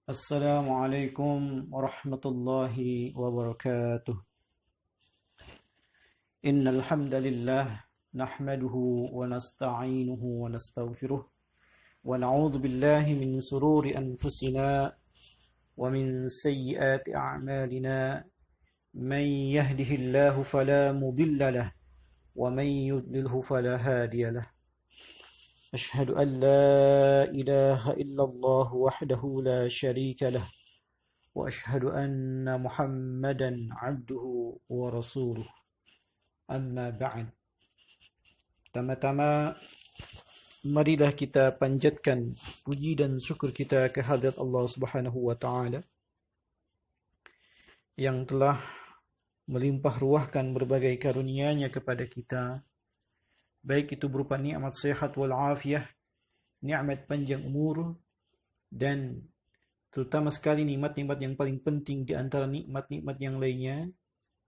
السلام عليكم ورحمة الله وبركاته. إن الحمد لله نحمده ونستعينه ونستغفره ونعوذ بالله من سرور أنفسنا ومن سيئات أعمالنا. من يهده الله فلا مضل له ومن يضلله فلا هادي له. أشهد أن لا إله إلا الله وحده لا شريك له وأشهد أن محمدا عبده ورسوله. Amma ba'd. Pertama-tama, marilah kita panjatkan puji dan syukur kita kehadrat Allah Subhanahu wa taala yang telah melimpah ruahkan berbagai karunia-Nya kepada kita, baik itu berupa nikmat sehat wal afiyah, nikmat panjang umur, dan terutama sekali nikmat-nikmat yang paling penting di antara nikmat-nikmat yang lainnya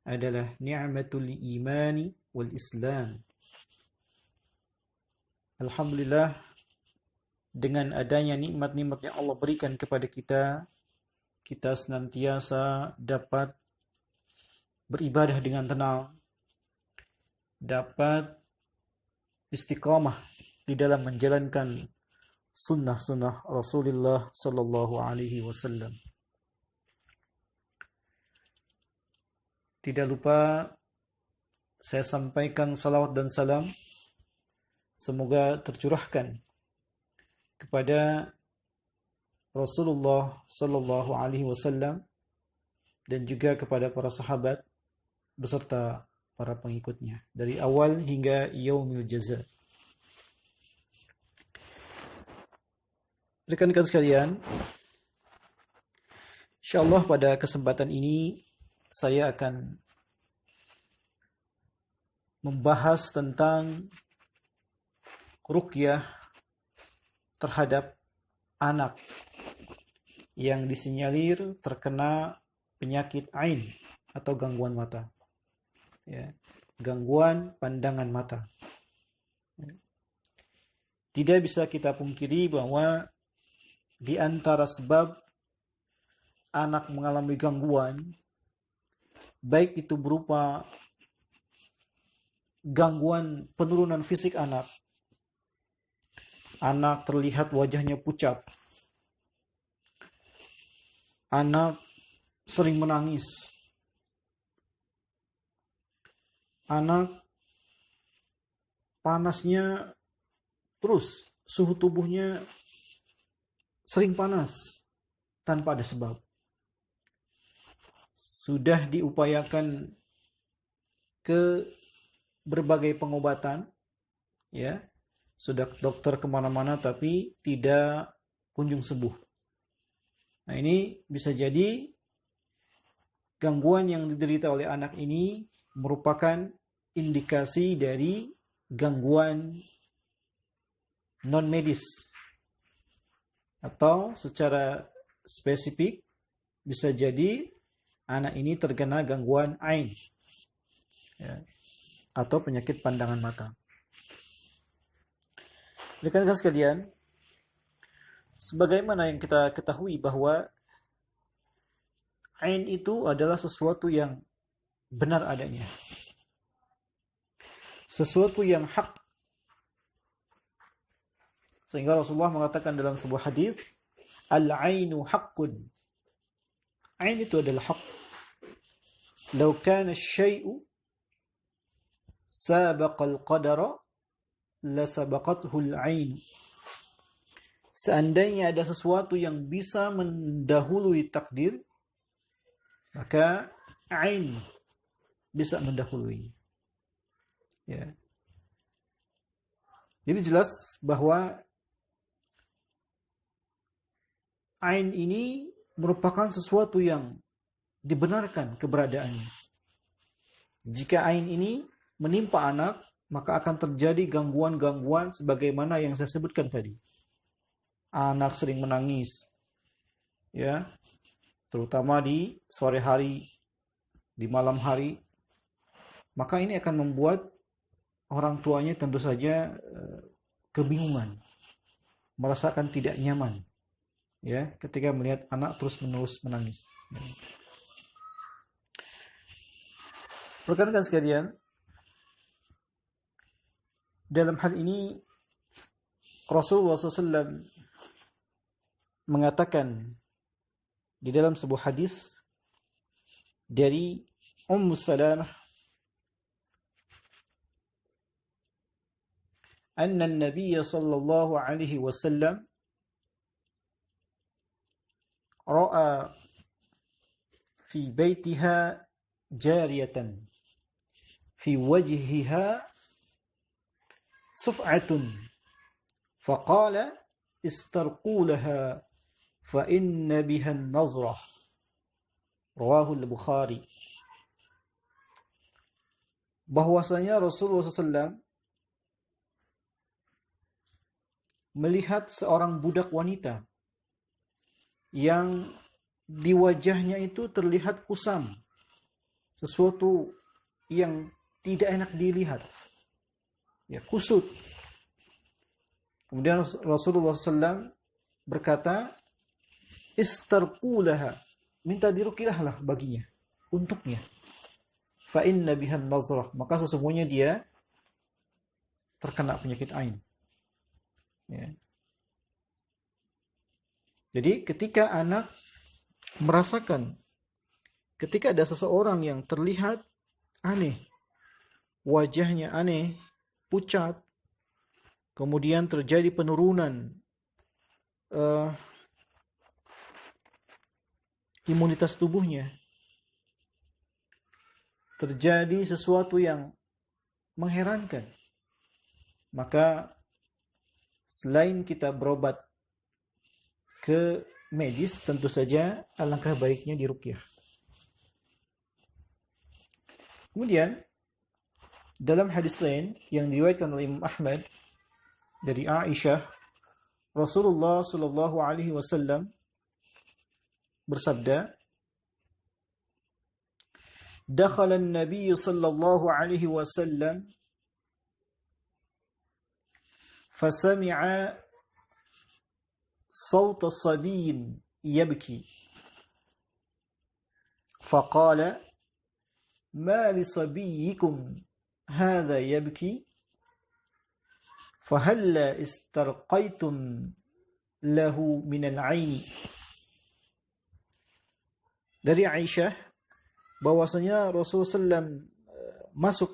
adalah ni'matul imani wal islam. Alhamdulillah, dengan adanya nikmat-nikmat yang Allah berikan kepada kita, kita senantiasa dapat beribadah dengan tenang, dapat istiqamah di dalam menjalankan sunnah-sunnah Rasulullah sallallahu alaihi wasallam. Tidak lupa saya sampaikan salawat dan salam semoga tercurahkan kepada Rasulullah sallallahu alaihi wasallam dan juga kepada para sahabat beserta para pengikutnya dari awal hingga yaumil jaza. Rekan-rekan sekalian, insyaallah pada kesempatan ini saya akan membahas tentang ruqyah terhadap anak yang disinyalir terkena penyakit ain atau gangguan mata. Ya, gangguan pandangan mata. Tidak bisa kita pungkiri bahwa di antara sebab anak mengalami gangguan, baik itu berupa gangguan penurunan fisik anak terlihat wajahnya pucat, anak sering menangis, anak panasnya terus, suhu tubuhnya sering panas tanpa ada sebab. Sudah diupayakan ke berbagai pengobatan, ya, sudah dokter kemana-mana tapi tidak kunjung sembuh. Nah, ini bisa jadi gangguan yang diderita oleh anak ini merupakan indikasi dari gangguan non medis, atau secara spesifik bisa jadi anak ini terkena gangguan ain, ya, atau penyakit pandangan mata. Rekan-rekan sekalian, sebagaimana yang kita ketahui bahwa ain itu adalah sesuatu yang benar adanya, sesuatu yang hak. Sehingga Rasulullah mengatakan dalam sebuah hadis, al-ainu haqqun. Ain itu adalah hak. Lau kana asy-syai'u sabaqal qadara la sabaqathu al-ain. Seandainya ada sesuatu yang bisa mendahului takdir, maka ain bisa mendahului. Ya. Jadi jelas bahwa ain ini merupakan sesuatu yang dibenarkan keberadaannya. Jika ain ini menimpa anak, maka akan terjadi gangguan-gangguan sebagaimana yang saya sebutkan tadi. Anak sering menangis, ya, terutama di sore hari, di malam hari. Maka ini akan membuat orang tuanya tentu saja kebingungan, merasakan tidak nyaman. ya, ketika melihat anak terus-menerus menangis. Rekan-rekan sekalian, dalam hal ini Rasulullah SAW mengatakan di dalam sebuah hadis dari Ummu Salamah, anna an-nabiy sallallahu alaihi wasallam ra'a fi baitiha jariyatan fi wajhiha suf'atun faqala istarqu laha fa inna biha an-nazrah. Rawahu al-Bukhari. Bahwasanya Rasulullah SAW melihat seorang budak wanita yang di wajahnya itu terlihat kusam, sesuatu yang tidak enak dilihat, ya, kusut. Kemudian Rasulullah SAW berkata, istarqulaha, minta dirukilahlah baginya, untuknya. Fa inna bihan nazrah, maka sesungguhnya dia terkena penyakit ain. Ya. Jadi ketika anak merasakan, ketika ada seseorang yang terlihat aneh, wajahnya aneh, pucat, kemudian terjadi penurunan imunitas tubuhnya, terjadi sesuatu yang mengherankan, maka selain kita berobat ke medis, tentu saja alangkah baiknya diruqyah. Kemudian dalam hadis lain yang diriwayatkan oleh Imam Ahmad dari Aisyah, Rasulullah sallallahu alaihi wasallam bersabda, dakhala an-nabiy sallallahu alaihi wasallam fasami'a صوت صبي يبكي فقال ما لصبيكم هذا يبكي فهل استرقيتم له من العين. Dari Aisyah bahwasanya Rasulullah SAW masuk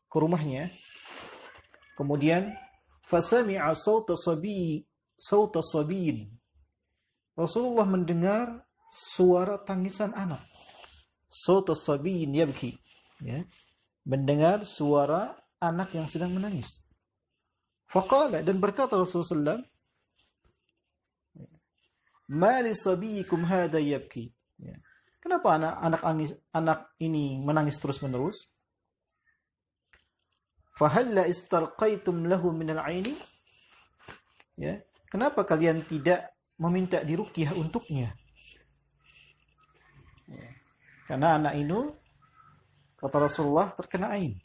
ke rumahnya, kemudian fasami'a sauta sabiyin, Rasulullah mendengar suara tangisan anak. Sauta sabiyin yabki, ya, mendengar suara anak yang sedang menangis. Faqala, dan berkata Rasulullah, ma li sabiyikum hadha yabki, ya, kenapa anak ini menangis terus-menerus? Fahalla istarqaitum lahu min al-'aini, ya, kenapa kalian tidak meminta diruqyah untuknya? Ya, karena anak ini, kata Rasulullah, terkena ain.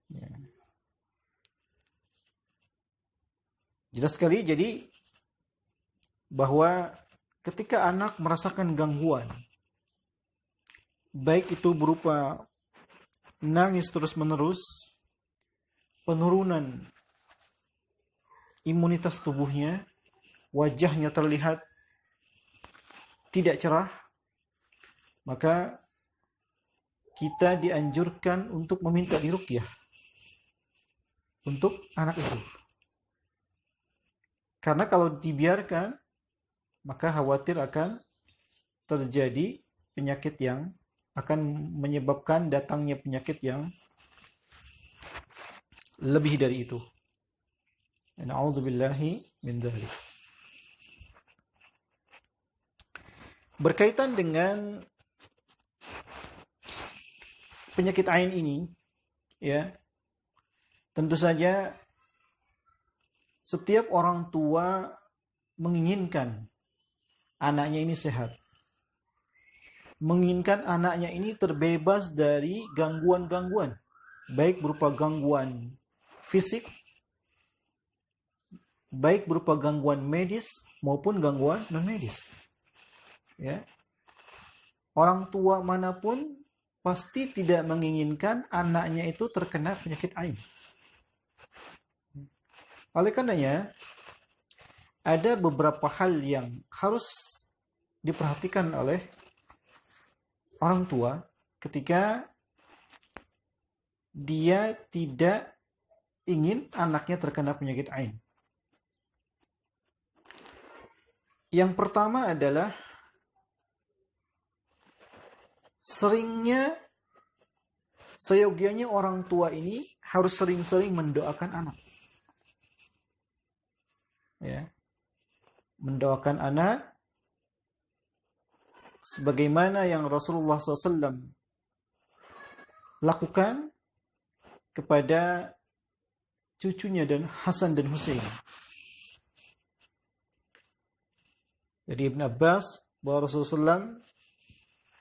Ya. Jelas sekali jadi bahwa ketika anak merasakan gangguan, baik itu berupa nangis terus-menerus, penurunan imunitas tubuhnya, wajahnya terlihat tidak cerah, maka kita dianjurkan untuk meminta diruqyah untuk anak itu. Karena kalau dibiarkan, maka khawatir akan terjadi penyakit yang akan menyebabkan datangnya penyakit yang lebih dari itu. Na'udzubillahi min dzalik. Berkaitan dengan penyakit ain ini, ya, tentu saja setiap orang tua menginginkan anaknya ini sehat, menginginkan anaknya ini terbebas dari gangguan-gangguan, baik berupa gangguan fisik, baik berupa gangguan medis, maupun gangguan non medis. Ya. Orang tua manapun pasti tidak menginginkan anaknya itu terkena penyakit ain. Oleh karenanya, ada beberapa hal yang harus diperhatikan oleh orang tua ketika dia tidak ingin anaknya terkena penyakit ain. Yang pertama adalah seyogianya orang tua ini harus sering-sering mendoakan anak. Ya. Mendoakan anak sebagaimana yang Rasulullah SAW lakukan kepada cucunya dan Hasan dan Husain. Jadi Ibn Abbas bahwa Rasulullah SAW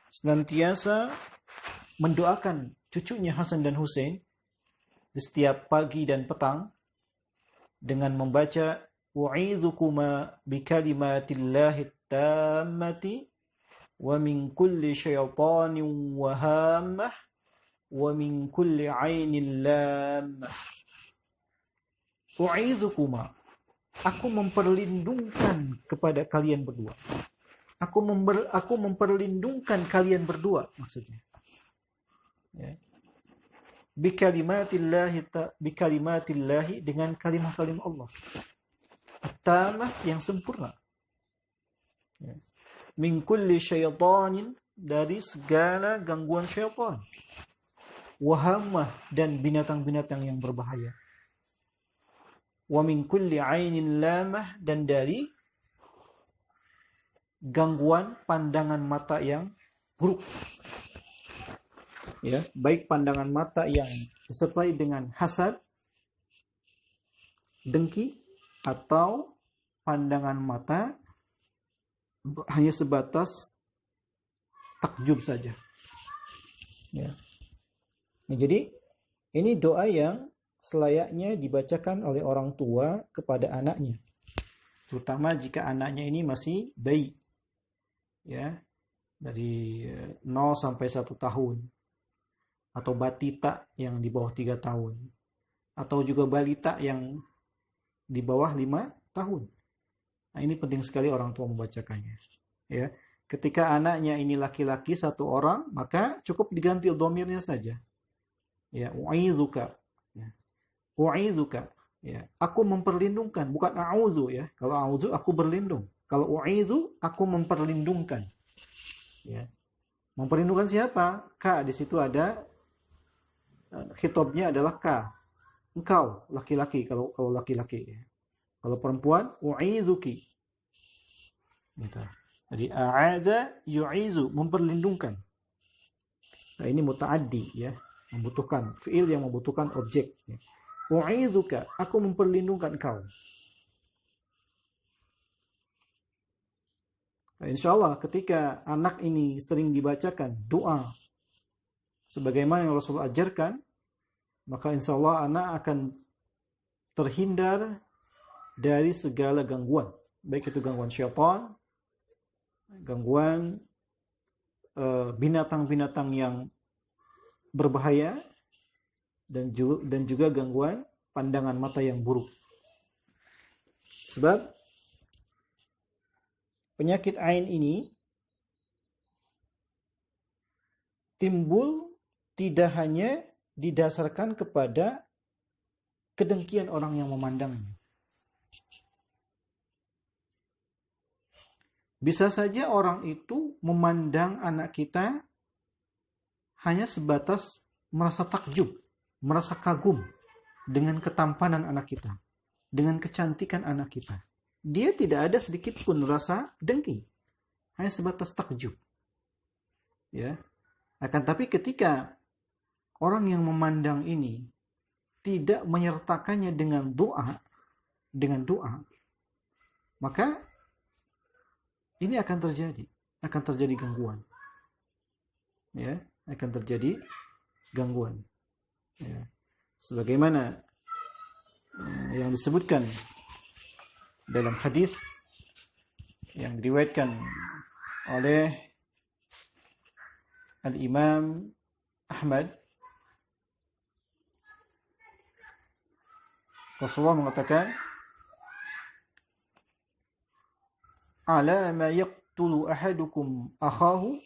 senantiasa mendoakan cucunya Hasan dan Husain di setiap pagi dan petang dengan membaca U'idhukuma bikalimatillahi tammati wa min kulli syaitanin wahammah wa min kulli ainin lammah. U'idhukuma, aku memperlindungkan kepada kalian berdua. Aku memperlindungkan kalian berdua, maksudnya. Ya. Bikalimatillahi, dengan kalimah-kalimah Allah. At-tamah, yang sempurna. Ya. Min kulli syaitanin, dari segala gangguan syaitan. Wahamah, dan binatang-binatang yang berbahaya. Wa min kulli ainin lamah, dan dari gangguan pandangan mata yang buruk. Ya, baik pandangan mata yang disertai dengan hasad, dengki, atau pandangan mata hanya sebatas takjub saja. Ya. Nah, jadi ini doa yang selayaknya dibacakan oleh orang tua kepada anaknya, terutama jika anaknya ini masih bayi, ya, dari 0 sampai 1 tahun, atau batita yang di bawah 3 tahun, atau juga balita yang di bawah 5 tahun. Nah, ini penting sekali orang tua membacakannya. Ya, ketika anaknya ini laki-laki 1 orang, maka cukup diganti dhamirnya saja. Ya, u'idzuka. Ya. U'idzuka. Ya, aku memperlindungkan, bukan a'udzu ya. Kalau a'udzu aku berlindung. Kalau u'idzu aku memperlindungkan. Ya. Memperlindungkan siapa? Ka, di situ ada khitabnya adalah ka. Engkau laki-laki, kalau laki-laki ya. Kalau perempuan u'izuki. Gitu. Jadi a'adza yu'izu, memperlindungkan. Nah, ini muta'addi ya, membutuhkan fiil yang membutuhkan objek ya. U'izuka, aku memperlindungkan engkau. Nah, insyaallah ketika anak ini sering dibacakan doa sebagaimana yang Rasul ajarkan, maka insyaallah anak akan terhindar dari segala gangguan, baik itu gangguan syaitan, gangguan binatang-binatang yang berbahaya, dan juga gangguan pandangan mata yang buruk. Sebab penyakit ain ini timbul tidak hanya didasarkan kepada kedengkian orang yang memandangnya. Bisa saja orang itu memandang anak kita hanya sebatas merasa takjub, merasa kagum dengan ketampanan anak kita, dengan kecantikan anak kita. Dia tidak ada sedikit pun rasa dengki, hanya sebatas takjub. Ya. Akan tapi ketika orang yang memandang ini tidak menyertakannya dengan doa, maka ini akan terjadi gangguan. Ya, akan terjadi gangguan. Ya. Sebagaimana yang disebutkan dalam hadis yang diriwayatkan oleh Al-Imam Ahmad, Rasulullah mengatakan, ala ma yaqtulu ahadukum akhahu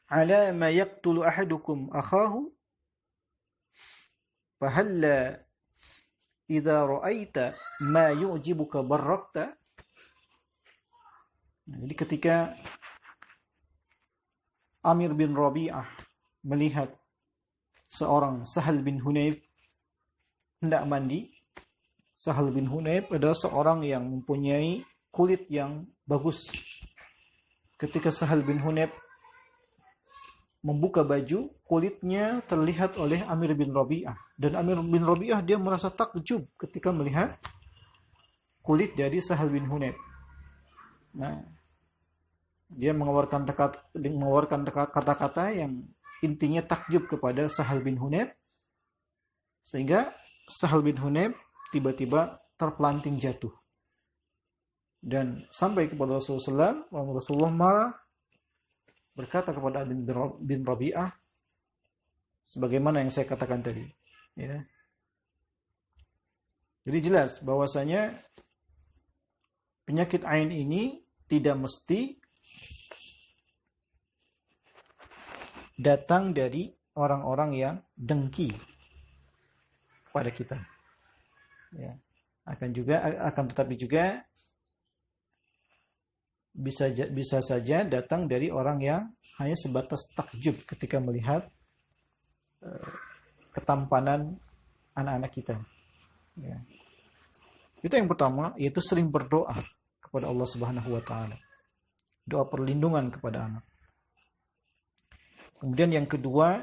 ala ma yaqtulu ahadukum akhahu fahalla idza ra'aita ma yu'jibuka barrakta. Jadi ketika Amir bin Rabi'ah melihat seorang Sahal bin Hunayf hendak mandi. Sahal bin Hunayf adalah seorang yang mempunyai kulit yang bagus. Ketika Sahal bin Hunayf membuka baju, kulitnya terlihat oleh Amir bin Rabi'ah. Dan Amir bin Rabi'ah dia merasa takjub ketika melihat kulit dari Sahal bin Hunayf. Nah, dia mengeluarkan kata-kata yang intinya takjub kepada Sahal bin Hunayf, sehingga Sahal bin Hunayf tiba-tiba terpelanting jatuh dan sampai kepada Rasulullah SAW. Rasulullah marah, berkata kepada Amir bin Rabi'ah sebagaimana yang saya katakan tadi, ya. Jadi jelas bahwasanya penyakit ain ini tidak mesti datang dari orang-orang yang dengki pada kita, ya. Tetapi juga bisa saja datang dari orang yang hanya sebatas takjub ketika melihat ketampanan anak-anak kita, ya. Itu yang pertama, yaitu sering berdoa kepada Allah Subhanahu wa taala. Doa perlindungan kepada anak. Kemudian yang kedua,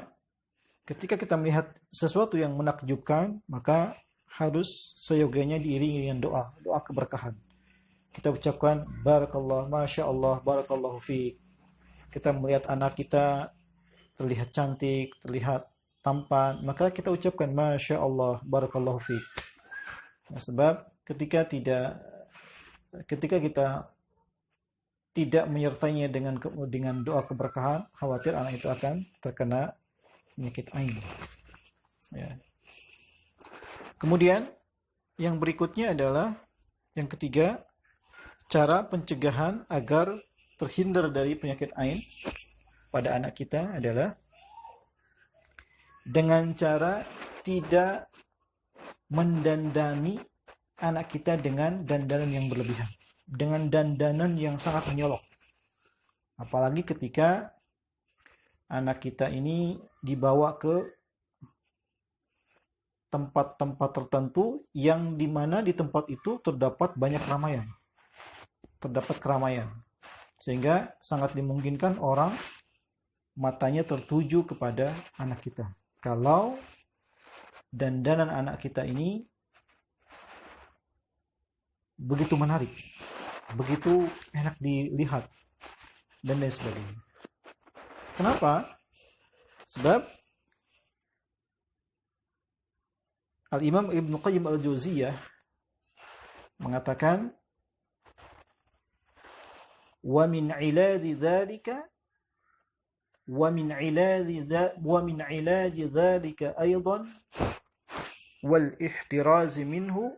ketika kita melihat sesuatu yang menakjubkan, maka harus seyogianya diiringi dengan doa keberkahan. Kita ucapkan barakallah, masya Allah, barakallahu fiik. Kita melihat anak kita terlihat cantik, terlihat tampan, maka kita ucapkan masya Allah, barakallahu fiik. Nah, sebab ketika kita tidak menyertainya dengan doa keberkahan, khawatir anak itu akan terkena penyakit ain. Ya. Kemudian yang berikutnya adalah yang ketiga, cara pencegahan agar terhindar dari penyakit ain pada anak kita adalah dengan cara tidak mendandani anak kita dengan dandanan yang berlebihan, dengan dandanan yang sangat menyolok. Apalagi ketika anak kita ini dibawa ke tempat-tempat tertentu yang dimana di tempat itu terdapat banyak keramaian, sehingga sangat dimungkinkan orang matanya tertuju kepada anak kita. Kalau dandanan anak kita ini begitu menarik, begitu enak dilihat, dan lain sebagainya. Kenapa? Sebab Al-Imam Ibnu Qayyim Al-Jauziyah mengatakan, wa min ilaji dzalika aidan wal ihtiraz minhu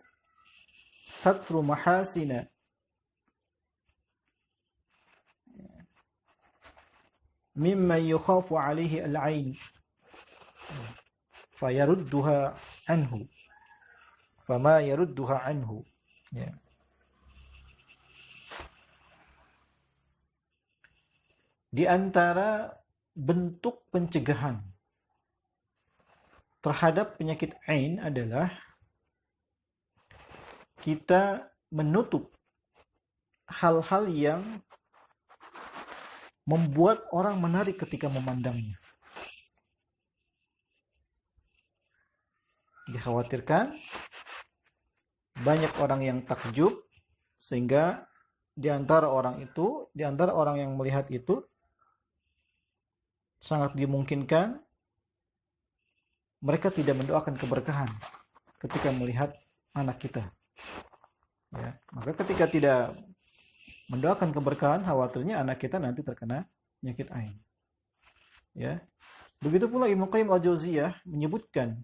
satru mahasina mimma yukhafu alaihi al-ain fayarudduha anhu fama yarudduha anhu, ya. Di antara bentuk pencegahan terhadap penyakit ain adalah kita menutup hal-hal yang membuat orang menarik ketika memandangnya. Dikhawatirkan banyak orang yang takjub, sehingga di antara orang yang melihat itu sangat dimungkinkan mereka tidak mendoakan keberkahan ketika melihat anak kita. Ya, Maka ketika tidak mendoakan keberkahan, khawatirnya anak kita nanti terkena penyakit ain. Ya. Begitu pula Ibnu Qayyim al-Jauziyah menyebutkan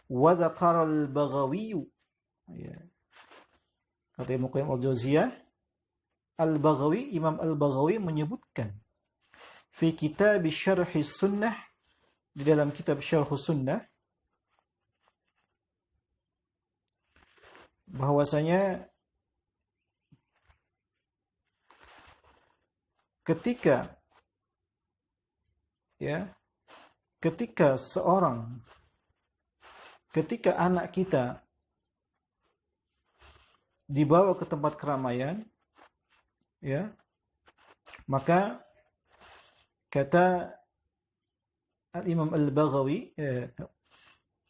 wa dzakara al-Baghawi, ya. Kata Ibnu Qayyim al-Jauziyah, Al-Baghawi, Imam Al-Baghawi menyebutkan fi kitab Syarh Sunnah, di dalam kitab Syarh Sunnah, bahwasanya ketika anak kita dibawa ke tempat keramaian, ya, maka kata Imam Al-Baghawi,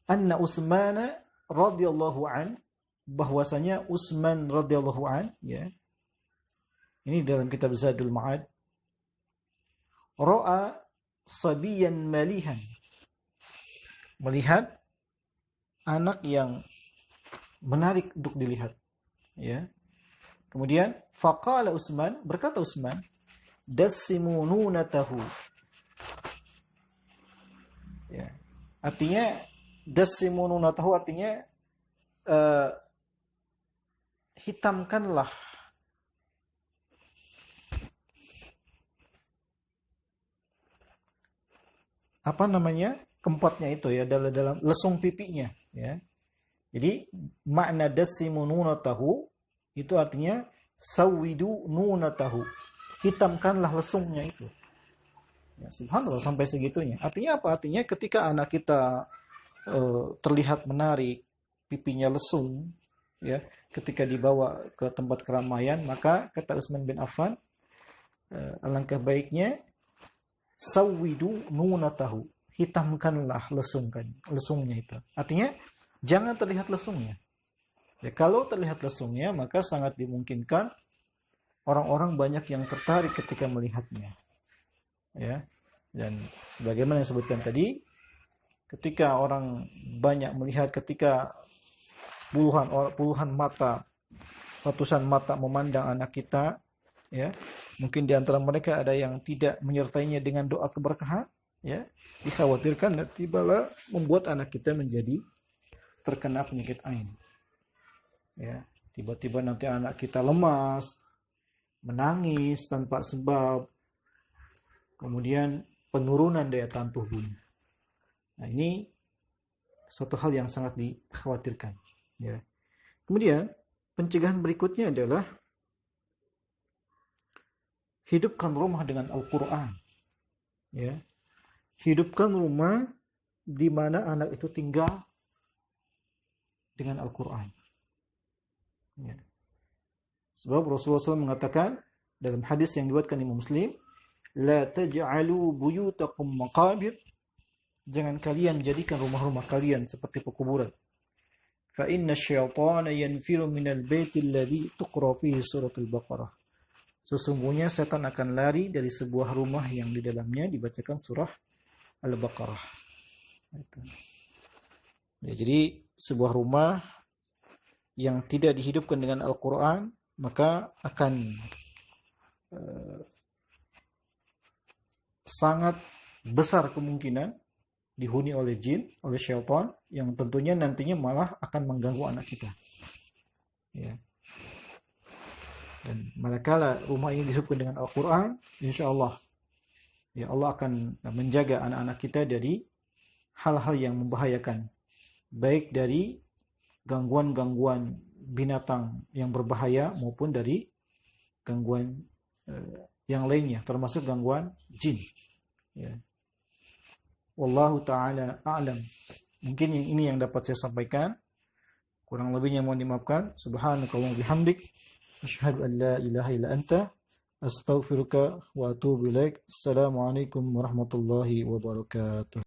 anna Utsman radhiyallahu an, bahwasanya Utsman radhiyallahu an, ya, ini dalam kitab Zadul Ma'ad, ra'a sabiyan malihan, melihat anak yang menarik untuk dilihat, ya. Kemudian faqala Utsman, berkata Utsman, dassimu nunatahu, ya. Artinya dassimu nunatahu artinya hitamkanlah kempotnya itu, ya, dalam lesung pipinya, ya. Jadi makna dassimu nunatahu itu artinya sawidu nunatahu, hitamkanlah lesungnya itu. Ya, subhanallah, sampai segitunya. Artinya apa? Artinya ketika anak kita terlihat menarik, pipinya lesung, ya, ketika dibawa ke tempat keramaian, maka kata Utsman bin Affan, alangkah baiknya sawidu nunatahu, hitamkanlah lesungnya itu. Artinya jangan terlihat lesungnya. Ya, kalau terlihat lesungnya, maka sangat dimungkinkan orang-orang banyak yang tertarik ketika melihatnya. Ya. Dan sebagaimana yang disebutkan tadi, ketika orang banyak melihat, ketika puluhan mata, ratusan mata memandang anak kita, ya, mungkin di antara mereka ada yang tidak menyertainya dengan doa keberkahan, ya, dikhawatirkan nanti bala membuat anak kita menjadi terkena penyakit ain. Ya, tiba-tiba nanti anak kita lemas, menangis tanpa sebab, kemudian penurunan daya tahan tubuhnya. Nah, ini suatu hal yang sangat dikhawatirkan, ya. Kemudian pencegahan berikutnya adalah hidupkan rumah dengan Al-Quran, ya. Hidupkan rumah di mana anak itu tinggal dengan Al-Quran. Ya. Sebab Rasulullah SAW mengatakan dalam hadis yang diriwayatkan Imam Muslim, la taj'alu buyutakum maqabir, jangan kalian jadikan rumah-rumah kalian seperti pekuburan. Fa inna syaitana yanfiru minal baiti alladhi tuqra fihi suratul Baqarah. Sesungguhnya setan akan lari dari sebuah rumah yang di dalamnya dibacakan surah Al-Baqarah. Ya, jadi sebuah rumah yang tidak dihidupkan dengan Al-Quran, maka akan sangat besar kemungkinan dihuni oleh jin, oleh syaitan, yang tentunya nantinya malah akan mengganggu anak kita. Ya. Dan manakala rumah ini dihidupkan dengan Al-Quran, insya Allah, ya, Allah akan menjaga anak-anak kita dari hal-hal yang membahayakan, baik dari gangguan-gangguan binatang yang berbahaya maupun dari gangguan yang lainnya, termasuk gangguan jin. Ya. Wallahu ta'ala a'lam. Mungkin ini yang dapat saya sampaikan. Kurang lebihnya mohon dimaafkan. Subhanakallahumma bihamdik, asyhadu an la ilaha illa anta, astaghfiruka wa atubu ilaik. Assalamualaikum warahmatullahi wabarakatuh.